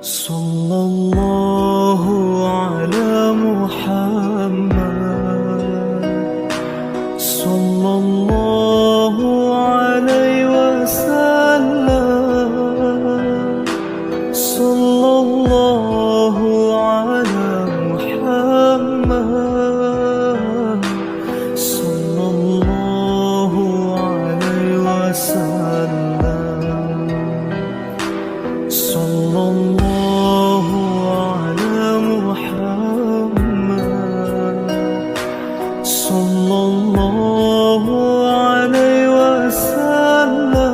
Sallallahu ala Muhammad, sallallahu alaihi wasallam, sallallahu ala Muhammad, sallallahu alaihi wasallam, sallallahu ala Muhammad, sallallahu alaihi wasallam,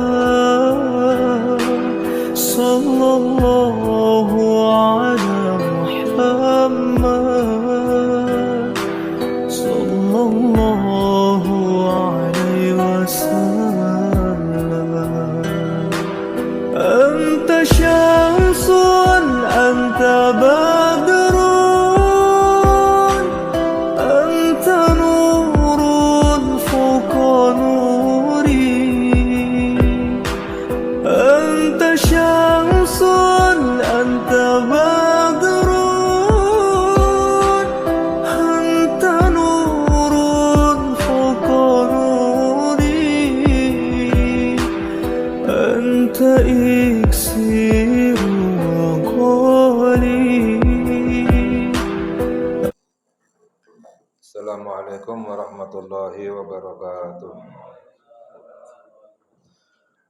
sallallahu ala Muhammad, sallallahu alaihi wasallam. Anta syamsun, anta badrun, anta nurun fawqa nuri. Anta syamsun, anta badrun, anta nurun fawqa nuri. Anta iksir wa qali. Assalamualaikum warahmatullahi wabarakatuh.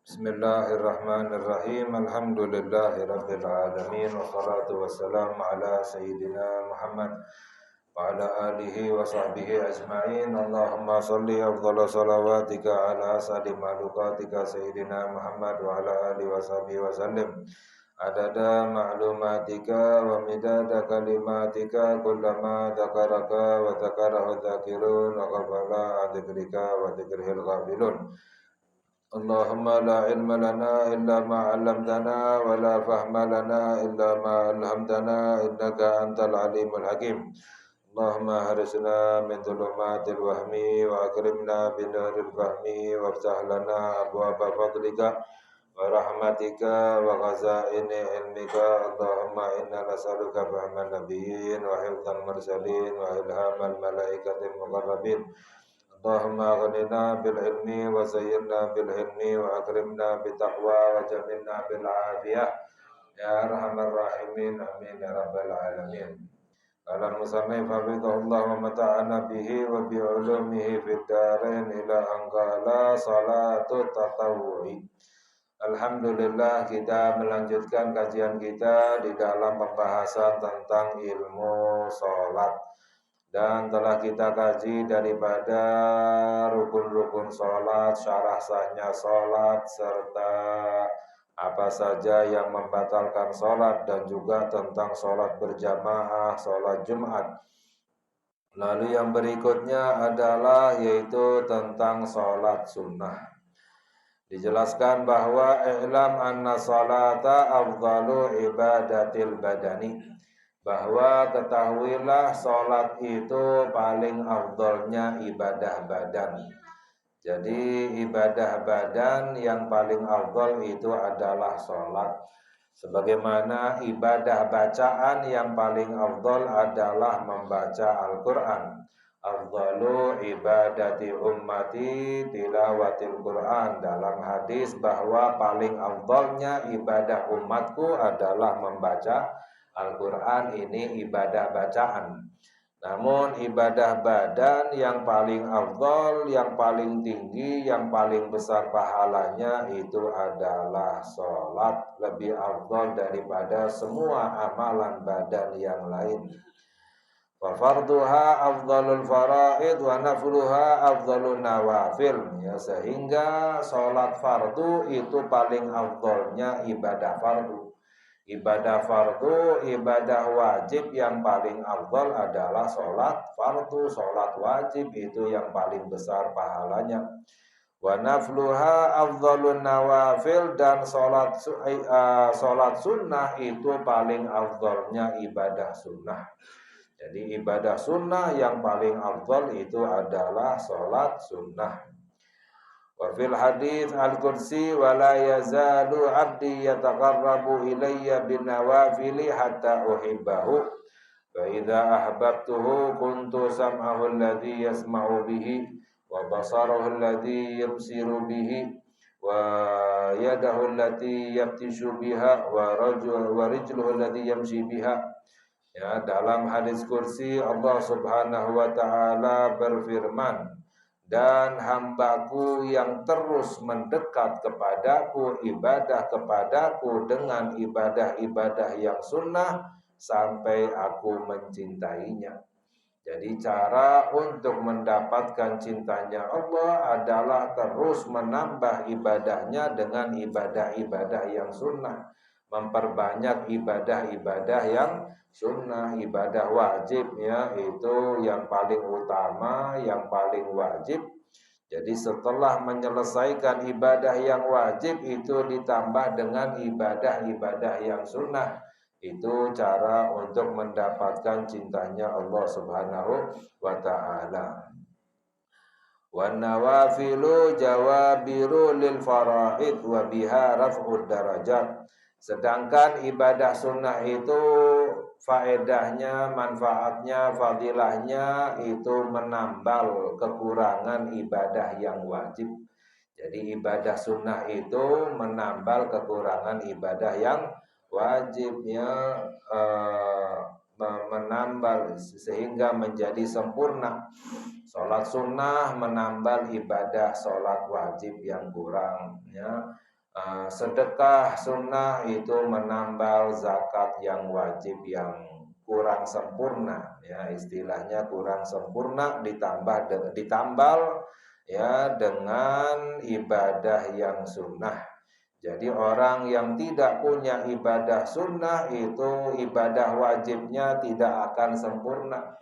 Bismillahirrahmanirrahim. Alhamdulillahi rabbil alamin. Wassalatu wassalamu ala sayyidina Muhammad wa ala alihi wa sahbihi ajma'in. Allahumma salli afdhala salawatika ala asadi malukatika sayyidina Muhammad wa ala alihi wa sahbihi wa sallim. Adada ma'lumatika wa midada kalimatika kullama dhakaraka wa dhakarahu dhakirun wa ghafala an dhikrika wa dhikrihil ghafilun. Allahumma la ilma lana illa ma 'allamtana wa la fahma lana illa ma 'allamtana innaka antal alimul hakim. Allahumma harisna min dhulumatil wahmi wa akrimna binuril fahmi waftah lana abwaaba fadlika wa rahmatika wa ghazaini ilmika. Allahumma inna nas'aluka fahman nabiyyin wa hifdzal mursalin wa ilhamal malaikatil muqarrabin. Allahumma aghnina bil ilmi wa zayyinna bil hilmi wa akrimna bit taqwa wa jamilna bil afiyah ya arhamar rahimin amin ya rabbal alamin. Qala musannif hafizahullah wa mata'ana bihi wa bi ulumihi fid darain ila angkala salatu tatawwu'i. Alhamdulillah, kita melanjutkan kajian kita di dalam pembahasan tentang ilmu sholat. Dan telah kita kaji daripada rukun-rukun sholat, syarah sahnya sholat, serta apa saja yang membatalkan sholat, dan juga tentang sholat berjamaah, sholat Jumat. Lalu yang berikutnya adalah yaitu tentang sholat sunnah. Dijelaskan bahwa i'lam anna sholata afdalu ibadatil badani, bahwa ketahuilah sholat itu paling afdolnya ibadah badan. Jadi ibadah badan yang paling afdol itu adalah sholat. Sebagaimana ibadah bacaan yang paling afdol adalah membaca Al-Quran. Afdalu ibadati ummati tilawatil Quran. Dalam hadis bahwa paling afdolnya ibadah umatku adalah membaca Al-Quran. Ini ibadah bacaan. Namun ibadah badan yang paling afdal, yang paling tinggi, yang paling besar pahalanya itu adalah sholat. Lebih afdal daripada semua amalan badan yang lain. Wa farduha afdalul faraid wa nafluha afdalun nawafil. Ya, sehingga sholat fardu itu paling afdalnya ibadah fardu. Ibadah fardu, ibadah wajib yang paling afdal adalah sholat fardu. Sholat wajib itu yang paling besar pahalanya. Wa nafluha afdalun nawafil, dan sholat sunnah itu paling afdalnya ibadah sunnah. Jadi ibadah sunnah yang paling afdal itu adalah sholat sunnah. Wa fil hadits al-qudsi wa la yazalu 'abdi yataqarrabu ilayya bin nawafili hatta uhibbahu. Fa idza ahbabtuhu kuntu sam'ahu alladhi yasma'u bihi wa basarahu alladhi yabsiru bihi wa yadahu allati yabtishu biha wa rijluhu alladhi yamshi biha. Ya, dalam hadis kursi Allah Subhanahu wa taala berfirman, dan hambaku yang terus mendekat kepadaku, ibadah kepadaku dengan ibadah-ibadah yang sunnah sampai aku mencintainya. Jadi cara untuk mendapatkan cintanya Allah adalah terus menambah ibadahnya dengan ibadah-ibadah yang sunnah. Memperbanyak ibadah-ibadah yang sunnah, ibadah wajib ya, itu yang paling utama, yang paling wajib. Jadi setelah menyelesaikan ibadah yang wajib itu ditambah dengan ibadah-ibadah yang sunnah. Itu cara untuk mendapatkan cintanya Allah Subhanahu wa taala. Wan nawafilu jawabiru lil faraid wa biha raf'ud darajat. Sedangkan ibadah sunnah itu faedahnya, manfaatnya, fadilahnya itu menambal kekurangan ibadah yang wajib. Jadi ibadah sunnah itu menambal kekurangan ibadah yang wajibnya, menambal sehingga menjadi sempurna. Sholat sunnah menambal ibadah sholat wajib yang kurang ya. Sedekah sunnah itu menambal zakat yang wajib yang kurang sempurna ya, istilahnya kurang sempurna ditambal ya dengan ibadah yang sunnah. Jadi orang yang tidak punya ibadah sunnah itu ibadah wajibnya tidak akan sempurna.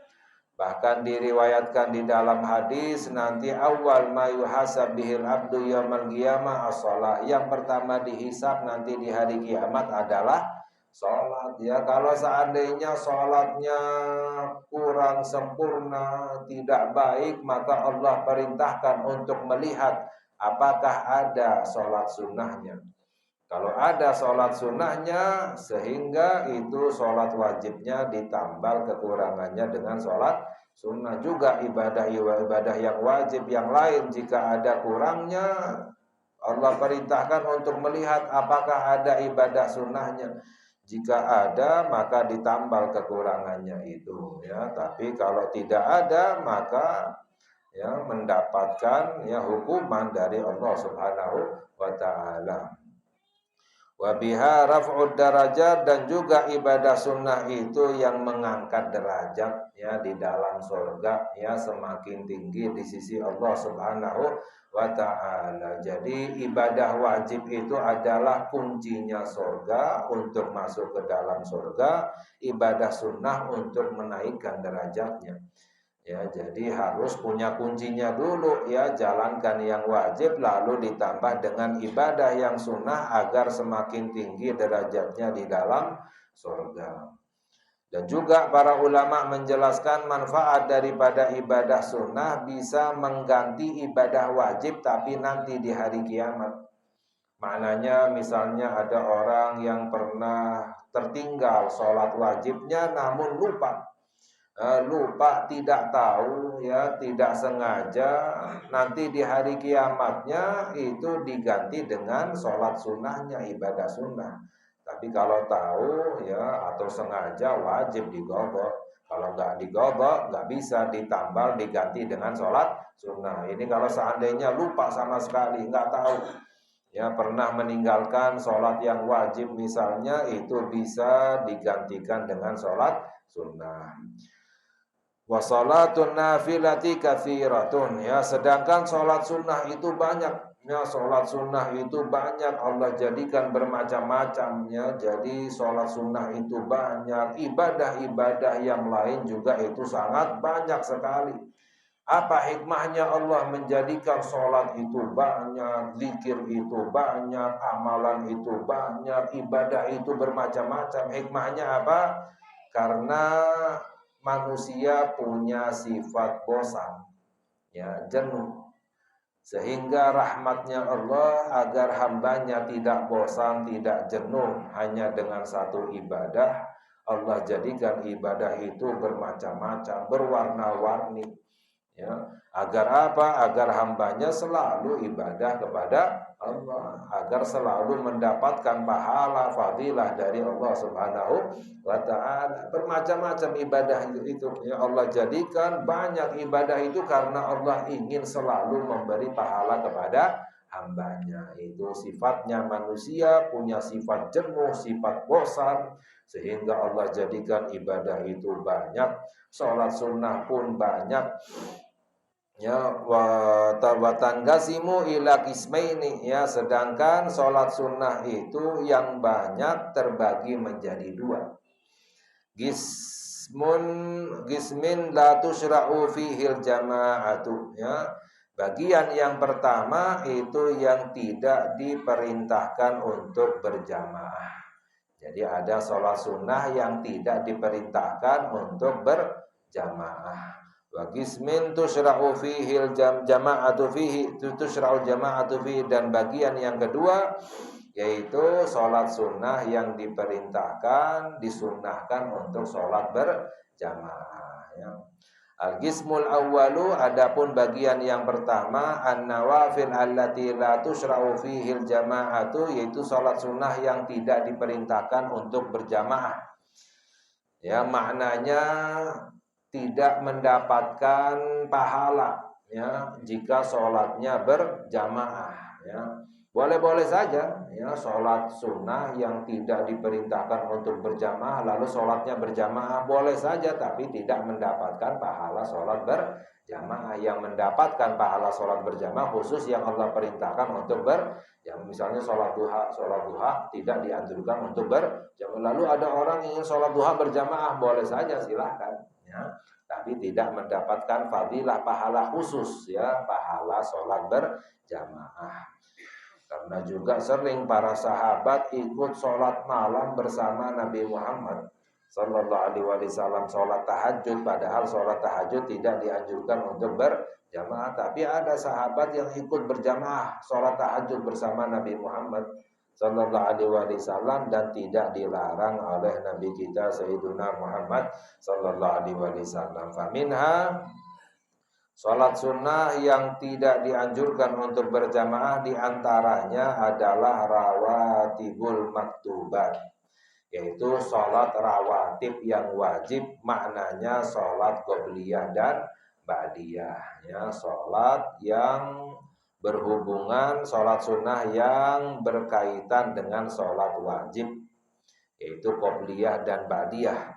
Bahkan diriwayatkan di dalam hadis nanti awal ma yuhasab bihil abdu yaumil qiyamah as-shalah. Yang pertama dihisab nanti di hari kiamat adalah sholat ya. Kalau seandainya sholatnya kurang sempurna, tidak baik, maka Allah perintahkan untuk melihat apakah ada sholat sunnahnya. Kalau ada sholat sunnahnya, sehingga itu sholat wajibnya ditambal kekurangannya dengan sholat sunnah. Juga ibadah yang wajib yang lain jika ada kurangnya, Allah perintahkan untuk melihat apakah ada ibadah sunnahnya. Jika ada maka ditambal kekurangannya itu ya. Tapi kalau tidak ada maka ya mendapatkan ya hukuman dari Allah Subhanahu wa taala. Wa biha raf'ud darajat, dan juga ibadah sunnah itu yang mengangkat derajat ya di dalam surga ya, semakin tinggi di sisi Allah Subhanahu wa taala. Jadi ibadah wajib itu adalah kuncinya surga, untuk masuk ke dalam surga. Ibadah sunnah untuk menaikkan derajatnya. Ya, jadi harus punya kuncinya dulu ya, jalankan yang wajib lalu ditambah dengan ibadah yang sunnah agar semakin tinggi derajatnya di dalam surga. Dan juga para ulama menjelaskan manfaat daripada ibadah sunnah bisa mengganti ibadah wajib tapi nanti di hari kiamat. Maknanya misalnya ada orang yang pernah tertinggal sholat wajibnya namun lupa, tidak tahu ya, tidak sengaja, nanti di hari kiamatnya itu diganti dengan sholat sunnahnya, ibadah sunnah. Tapi kalau tahu ya atau sengaja wajib digodok. Kalau nggak digodok nggak bisa ditambal diganti dengan sholat sunnah. Ini kalau seandainya lupa sama sekali, nggak tahu ya, pernah meninggalkan sholat yang wajib misalnya, itu bisa digantikan dengan sholat sunnah. Wa salatun nafilati katsiratun ya, sedangkan sholat sunnah itu banyak ya, sholat sunnah itu banyak, Allah jadikan bermacam-macam ya. Jadi sholat sunnah itu banyak, ibadah-ibadah yang lain juga itu sangat banyak sekali. Apa hikmahnya Allah menjadikan sholat itu banyak, zikir itu banyak, amalan itu banyak, ibadah itu bermacam-macam? Hikmahnya apa? Karena manusia punya sifat bosan, ya, jenuh. Sehingga rahmatnya Allah agar hambanya tidak bosan, tidak jenuh hanya dengan satu ibadah. Allah jadikan ibadah itu bermacam-macam, berwarna-warni. Ya, agar apa? Agar hambanya selalu ibadah kepada Allah, agar selalu mendapatkan pahala fadilah dari Allah Subhanahu wa taala. Bermacam-macam ibadah itu ya Allah jadikan banyak ibadah itu karena Allah ingin selalu memberi pahala kepada hambanya. Itu sifatnya manusia, punya sifat jenuh, sifat bosan, sehingga Allah jadikan ibadah itu banyak. Sholat sunnah pun banyak. Ya, wa tanqasimu ila qismaini, ya, sedangkan sholat sunnah itu yang banyak terbagi menjadi dua. Gismin la tushra'u fihil jama'atu, ya. Bagian yang pertama itu yang tidak diperintahkan untuk berjamaah. Jadi ada sholat sunnah yang tidak diperintahkan untuk berjamaah. Wa qismin tushra'u fihil jama'atu fihi, tushra'ul jama'atu fihi, dan bagian yang kedua yaitu sholat sunnah yang diperintahkan, disunnahkan untuk sholat berjamaah, ya. Al-qismul awwalu, adapun bagian yang pertama, an-nawafil allati la tushra'u fihil jama'atu, yaitu sholat sunnah yang tidak diperintahkan untuk berjamaah. Ya, maknanya tidak mendapatkan pahala, ya, jika sholatnya berjamaah, ya. Boleh-boleh saja, ya, sholat sunnah yang tidak diperintahkan untuk berjamaah lalu sholatnya berjamaah boleh saja, tapi tidak mendapatkan pahala sholat berjamaah. Yang mendapatkan pahala sholat berjamaah khusus yang Allah perintahkan untuk berjamaah. Misalnya sholat duha tidak dianjurkan untuk berjamaah. Lalu ada orang ingin sholat duha berjamaah, boleh saja, silahkan, ya, tapi tidak mendapatkan fadilah pahala khusus, ya, pahala sholat berjamaah. Karena juga sering para sahabat ikut sholat malam bersama Nabi Muhammad Sallallahu Alaihi Wasallam, sholat tahajud, padahal sholat tahajud tidak dianjurkan untuk berjamaah, tapi ada sahabat yang ikut berjamaah sholat tahajud bersama Nabi Muhammad Sallallahu Alaihi Wasallam dan tidak dilarang oleh Nabi kita Sayyiduna Muhammad Sallallahu Alaihi Wasallam. Faminha, sholat sunnah yang tidak dianjurkan untuk berjamaah diantaranya adalah rawatibul maktubat, yaitu sholat rawatib yang wajib, maknanya sholat qobliyah dan ba'diyah, ya, sholat yang berhubungan, sholat sunnah yang berkaitan dengan sholat wajib, yaitu qobliyah dan ba'diyah.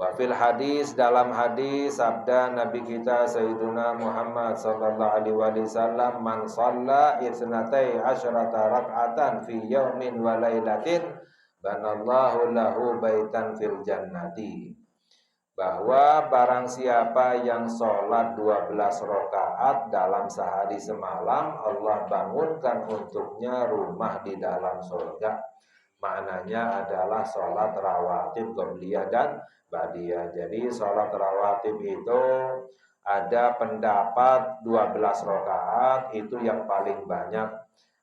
Wa fil hadis, dalam hadis sabda Nabi kita Sayyiduna Muhammad sallallahu alaihi wasallam, man shalla itsnatai asyrata rak'atan fi yaumin wa lailatin banallahu lahu baitan fil jannati. Bahwa barang siapa yang sholat 12 rakaat dalam sehari semalam, Allah bangunkan untuknya rumah di dalam surga. Maknanya adalah sholat rawatib qobliyah dan ba'diyah. Jadi sholat rawatib itu ada pendapat 12 rakaat itu yang paling banyak,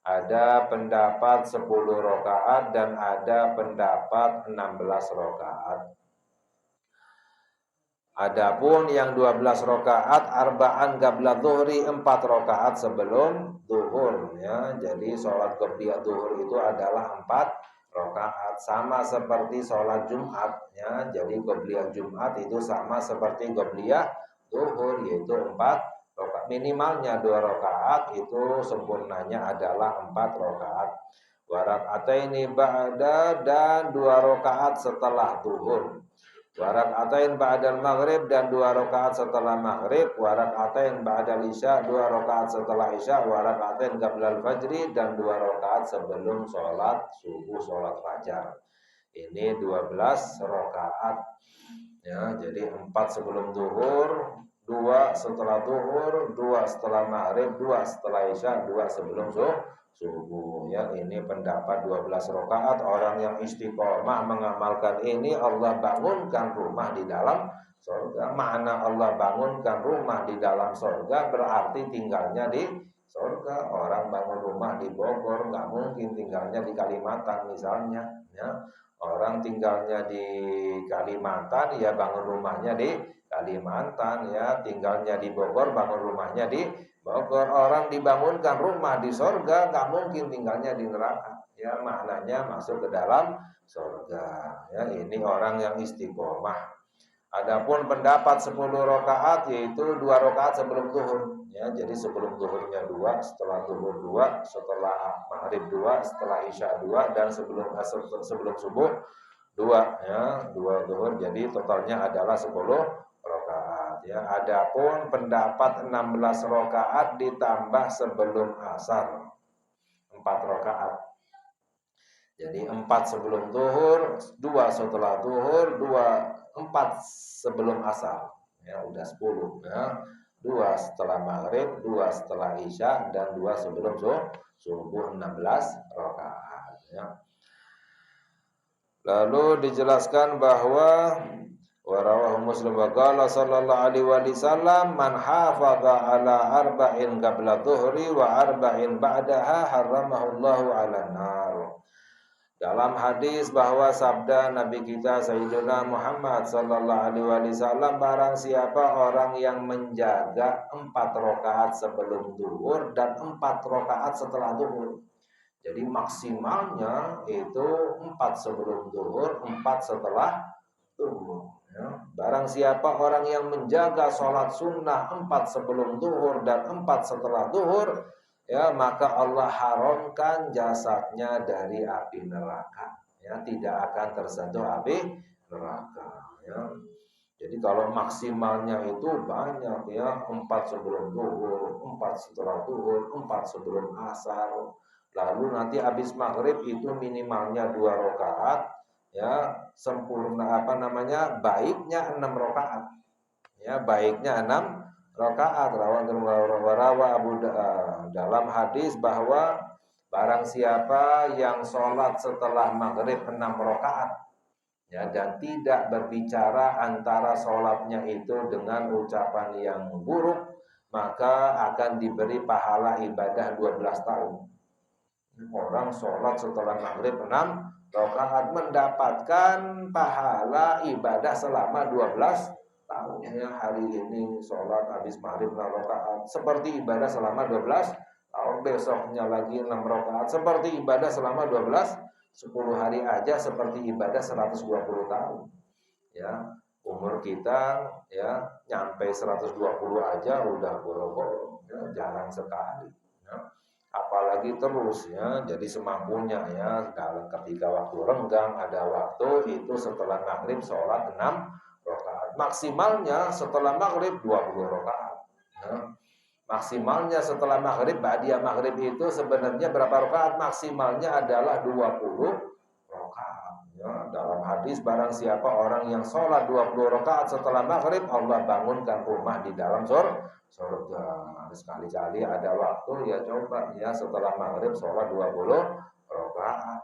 ada pendapat 10 rakaat, dan ada pendapat 16 rakaat. Adapun yang 12 rakaat arba'an qabla dhuhri, 4 rakaat sebelum zuhur, ya. Jadi sholat qobliyah zuhur itu adalah 4 rakaat, sama seperti sholat Jumat, ya. Jadi qobliyah Jumat itu sama seperti qobliyah zuhur, yaitu 4 rakaat. Minimalnya 2 rakaat, itu sempurnanya adalah 4 rakaat. Wa rak'ataini ba'da, dan 2 rakaat setelah zuhur. Wa rak'atain ba'dal maghrib, dan 2 rakaat setelah maghrib. Wa rak'atain ba'dal isya, 2 rakaat setelah isya. Wa rak'atain qablal fajri, dan 2 rakaat sebelum sholat subuh, sholat fajar. Ini 12 rakaat, ya. Jadi 4 sebelum zuhur, 2 setelah zuhur, 2 setelah maghrib, 2 setelah isya, 2 sebelum subuh, ya. Ini pendapat 12 rakaat. Orang yang istiqomah mengamalkan ini, Allah bangunkan rumah di dalam surga. Makna Allah bangunkan rumah di dalam surga berarti tinggalnya di surga. Orang bangun rumah di Bogor nggak mungkin tinggalnya di Kalimantan misalnya, ya. Orang tinggalnya di Kalimantan, ya bangun rumahnya di Kalimantan, ya. Tinggalnya di Bogor, bangun rumahnya di Bogor. Orang dibangunkan rumah di surga, nggak mungkin tinggalnya di neraka. Ya, maknanya masuk ke dalam surga. Ya, ini orang yang istiqomah. Adapun pendapat 10 rakaat yaitu 2 rakaat sebelum zuhur, ya. Jadi sebelum zuhurnya 2, setelah zuhur 2, setelah maghrib 2, setelah isya 2, dan sebelum subuh 2, ya. 2 zuhur, jadi totalnya adalah 10 rakaat, ya. Adapun pendapat 16 rakaat ditambah sebelum asar 4 rakaat. Jadi 4 sebelum zuhur, 2 setelah zuhur, 4 sebelum asar. Ya, udah 10, ya. 2 setelah maghrib, 2 setelah isya, dan 2 sebelum subuh, 16 rakaat, ya. Lalu dijelaskan bahwa warawahu Muslim wa qala sallallahu alaihi wasallam man hafadha ala arba'in qabla dhuhri wa arba'in ba'daha harramahu Allahu 'alan nar. Dalam hadis bahwa sabda Nabi kita Sayyidina Muhammad sallallahu alaihi wasallam, barang siapa orang yang menjaga 4 rakaat sebelum zuhur dan 4 rakaat setelah zuhur. Jadi maksimalnya itu 4 sebelum zuhur, 4 setelah zuhur, ya. Barang siapa orang yang menjaga sholat sunnah 4 sebelum zuhur dan 4 setelah zuhur, ya, maka Allah haramkan jasadnya dari api neraka, ya, tidak akan tersentuh api neraka, ya. Jadi kalau maksimalnya itu banyak, ya, 4 sebelum zuhur, 4 setelah zuhur, 4 sebelum asar. Lalu nanti habis maghrib itu minimalnya 2 rakaat, ya, sempurna baiknya 6 rakaat. Ya, baiknya 6 rakaat. Rawa Abu dalam hadis bahwa barang siapa yang sholat setelah maghrib 6 rakaat, ya, dan tidak berbicara antara sholatnya itu dengan ucapan yang buruk, maka akan diberi pahala ibadah 12 tahun. Orang sholat setelah maghrib 6 rakaat mendapatkan pahala ibadah selama 12 tahun. Ya, hari ini sholat habis maghrib 6 rakaat seperti ibadah selama 12 tahun. Besoknya lagi 6 rakaat seperti ibadah selama 10 hari aja seperti ibadah 120 tahun. Ya, umur kita, ya, nyampe 120 aja udah boro-boro, ya, jarang sekali, ya. Apalagi terus, ya, jadi semampunya, ya, dalam ketika waktu renggang ada waktu itu setelah maghrib sholat 6 rakaat, maksimalnya setelah maghrib 20 rakaat, ya. Maksimalnya setelah maghrib, ba'diyah maghrib itu sebenarnya berapa rakaat? Maksimalnya adalah 20 rakaat, ya. Dalam hadis barang siapa orang yang sholat 20 rakaat setelah maghrib, Allah bangunkan rumah di dalam surga. Sekali-kali ada waktu, ya, coba, ya, setelah maghrib sholat 20 rakaat.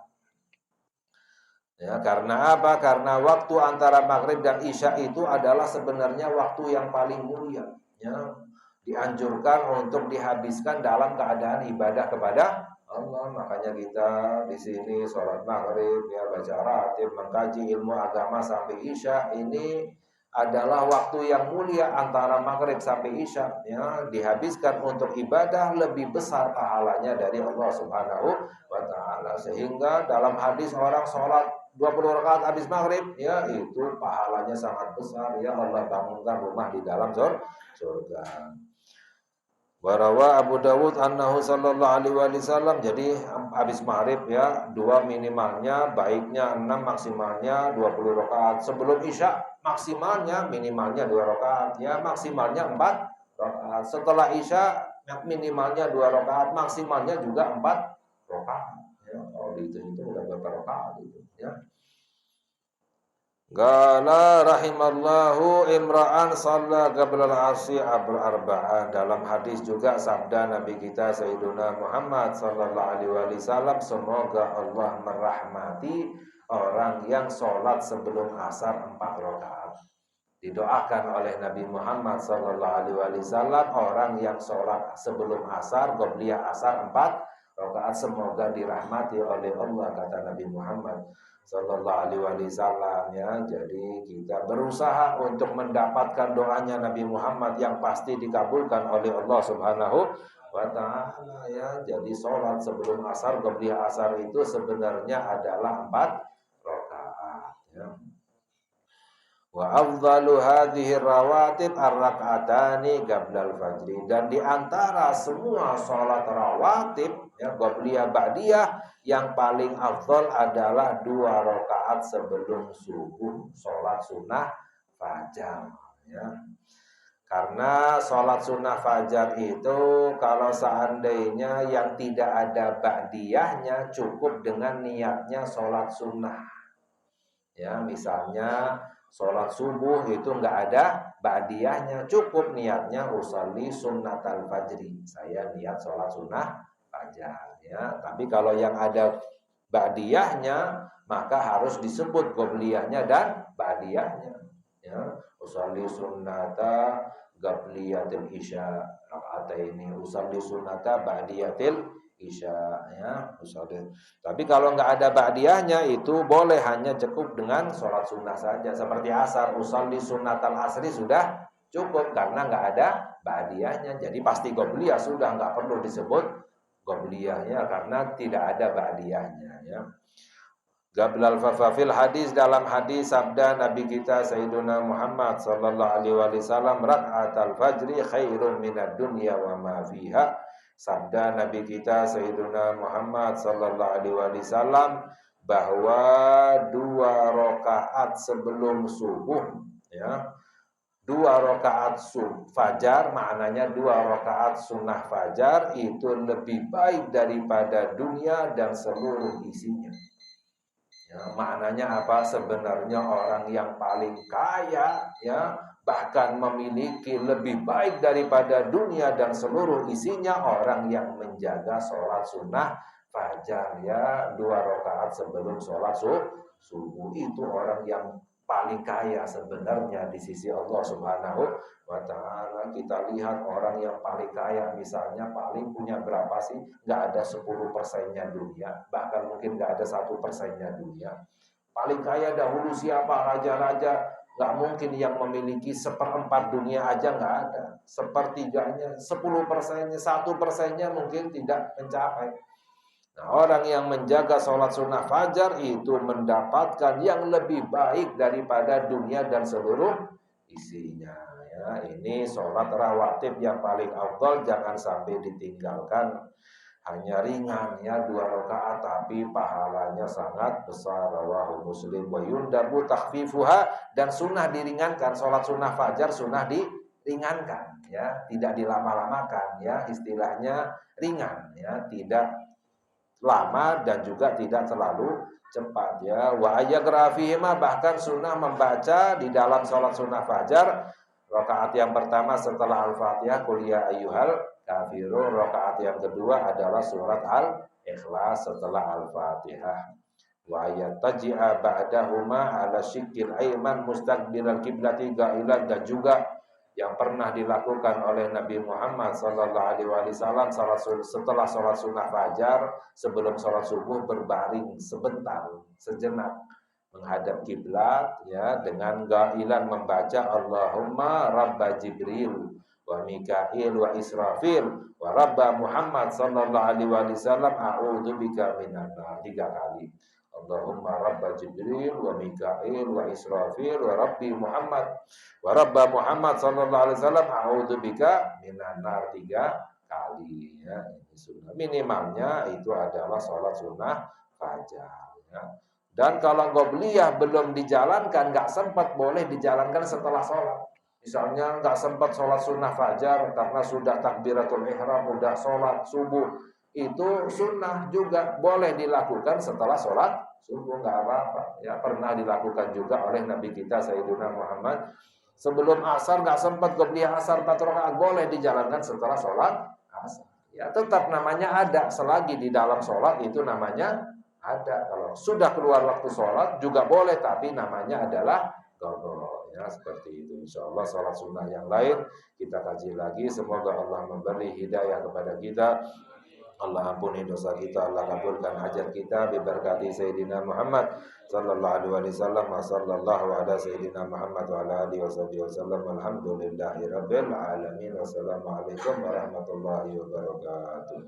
Ya, karena apa? Karena waktu antara maghrib dan isya itu adalah sebenarnya waktu yang paling mulia, ya. Dianjurkan untuk dihabiskan dalam keadaan ibadah kepada Allah. Makanya kita di sini sholat maghrib, ya, baca ratib, mengkaji ilmu agama sampai isya. Ini adalah waktu yang mulia antara maghrib sampai isya, ya, dihabiskan untuk ibadah lebih besar pahalanya dari Allah Subhanahu wa ta'ala. Sehingga dalam hadis orang sholat 20 rakaat habis maghrib, ya, itu pahalanya sangat besar, ya, Allah bangunkan rumah di dalam surga. Warawa Abu Dawud annahu sallallahu alaihi wasallam, jadi habis maghrib, ya, 2 minimalnya, baiknya 6, maksimalnya 20 rakaat. Sebelum isya maksimalnya minimalnya 2 rakaat, ya, maksimalnya 4 rakaat. Setelah isya minimalnya 2 rakaat, maksimalnya juga 4 rakaat, ya. Kalau itu udah berapa rakaat itu, ya. Qala rahimallahu imra'an shalla qabla al-'asri arba'an. Dalam hadis juga sabda Nabi kita Sayyiduna Muhammad sallallahu alaihi wasallam, semoga Allah merahmati orang yang sholat sebelum asar 4 rakaat. didoakan oleh Nabi Muhammad SAW orang yang sholat sebelum asar, qobliyah asar 4 rakaat semoga dirahmati oleh Allah, kata Nabi Muhammad SAW ya. Jadi kita berusaha untuk mendapatkan doanya Nabi Muhammad yang pasti dikabulkan oleh Allah Subhanahu wa ta'ala ya. Jadi sholat sebelum asar, qobliyah asar itu sebenarnya adalah 4 rakaat ya. Wa afdalu hadhihi rawatib ar-rak'atani qablal fajri, dan di antara semua salat rawatib ya qabliyah ba'diyah yang paling afdal adalah 2 rakaat sebelum subuh, salat sunnah fajar ya. Karena salat sunnah fajar itu kalau seandainya yang tidak ada ba'diyahnya cukup dengan niatnya salat sunnah. Ya, misalnya sholat subuh itu enggak ada ba'diyahnya, cukup niatnya usolli sunnatal fajri, saya niat sholat sunnah fajar ya. Tapi kalau yang ada ba'diyahnya maka harus disebut qobliyahnya dan ba'diyahnya ya. Usolli sunnata qabliyatil isya raka'ataini, usolli sunnata ba'diyatil isya ya, usolli. Tapi kalau enggak ada ba'diyahnya itu boleh hanya cukup dengan sholat sunnah saja. Seperti asar, usolli sunnatal asri sudah cukup karena enggak ada ba'diyahnya. Jadi pasti qobliyah sudah, enggak perlu disebut qobliyahnya karena tidak ada ba'diyahnya ya. Qablal fafafil hadis, dalam hadis sabda Nabi kita Sayyiduna Muhammad sallallahu alaihi wasallam, rak'atal fajri khairun minad dunya wa ma fiha. Sabda Nabi kita Sayyiduna Muhammad sallallahu alaihi wasallam bahwa 2 rakaat sebelum subuh ya, 2 rakaat fajar, maknanya 2 rakaat sunnah fajar itu lebih baik daripada dunia dan seluruh isinya. Ya, maknanya apa? Sebenarnya orang yang paling kaya ya, bahkan memiliki lebih baik daripada dunia dan seluruh isinya, orang yang menjaga sholat sunnah fajar ya, 2 rakaat sebelum sholat subuh. Itu orang yang paling kaya sebenarnya di sisi Allah Subhanahu wa ta'ala. Kita lihat orang yang paling kaya misalnya paling punya berapa sih? Nggak ada 10%-nya dunia, bahkan mungkin nggak ada 1%-nya dunia. Paling kaya dahulu siapa? Raja-raja. Nggak mungkin yang memiliki 1/4 dunia aja, nggak ada. 1/3-nya, 10%-nya, 1%-nya mungkin tidak mencapai. Nah, orang yang menjaga sholat sunnah fajar itu mendapatkan yang lebih baik daripada dunia dan seluruh isinya ya. Ini sholat rawatib yang paling afdal, jangan sampai ditinggalkan. Hanya ringan ya, 2 rakaat tapi pahalanya sangat besar. Rawahu Muslim. Wa yundabu takhfifuha, dan sunnah diringankan. Sholat sunnah fajar sunnah diringankan ya, tidak dilama-lamakan ya, istilahnya ringan ya, tidak lama dan juga tidak terlalu cepat ya. Wa ayagrafihima, bahkan sunnah membaca di dalam sholat sunnah fajar rakaat yang pertama setelah Al-Fatihah qul ya ayyuhal kafirun, rakaat yang kedua adalah surat Al-Ikhlas setelah Al-Fatihah. Wa yataji'a ba'dahuma ala syikil aiman mustaqbilal kiblati ga'ilan, dan juga yang pernah dilakukan oleh Nabi Muhammad sallallahu alaihi wasallam setelah sholat sunnah fajar sebelum sholat subuh berbaring sebentar, sejenak menghadap kiblat ya, dengan gailan membaca Allahumma rabba Jibril wa Mikail wa Israfil wa rabba Muhammad sallallahu alaihi wasallam a'udzubika minan nar, 3 kali. Allahumma rabba Jibril wa Mikail wa Israfil wa rabbi Muhammad wa rabba Muhammad sallallahu alaihi wasallam a'udzubika minan nar, 3 kali ya. Ini sunnah, minimalnya itu adalah sholat sunnah fajar ya. Dan kalau qobliyah belum dijalankan, nggak sempat, boleh dijalankan setelah sholat. Misalnya nggak sempat sholat sunnah fajar karena sudah takbiratul ihram, udah sholat subuh, itu sunnah juga boleh dilakukan setelah sholat subuh, nggak apa-apa ya. Pernah dilakukan juga oleh Nabi kita Sayyidina Muhammad sebelum asar, nggak sempat qobliyah asar 4 rakaat, boleh dijalankan setelah sholat asar ya. Tetap namanya ada, selagi di dalam sholat itu namanya ada. Kalau sudah keluar waktu sholat juga boleh, tapi namanya adalah qadha Ya, seperti itu. Insyaallah salat sunnah yang lain kita kaji lagi. Semoga Allah memberi hidayah kepada kita. Allah ampuni dosa kita, Allah kabulkan hajat kita biberkati Sayyidina Muhammad sallallahu alaihi wasallam wa sallallahu ala Sayyidina Muhammad wa ala alihi wasallam. Alhamdulillahirabbil alamin. Wassalamualaikum warahmatullahi wabarakatuh.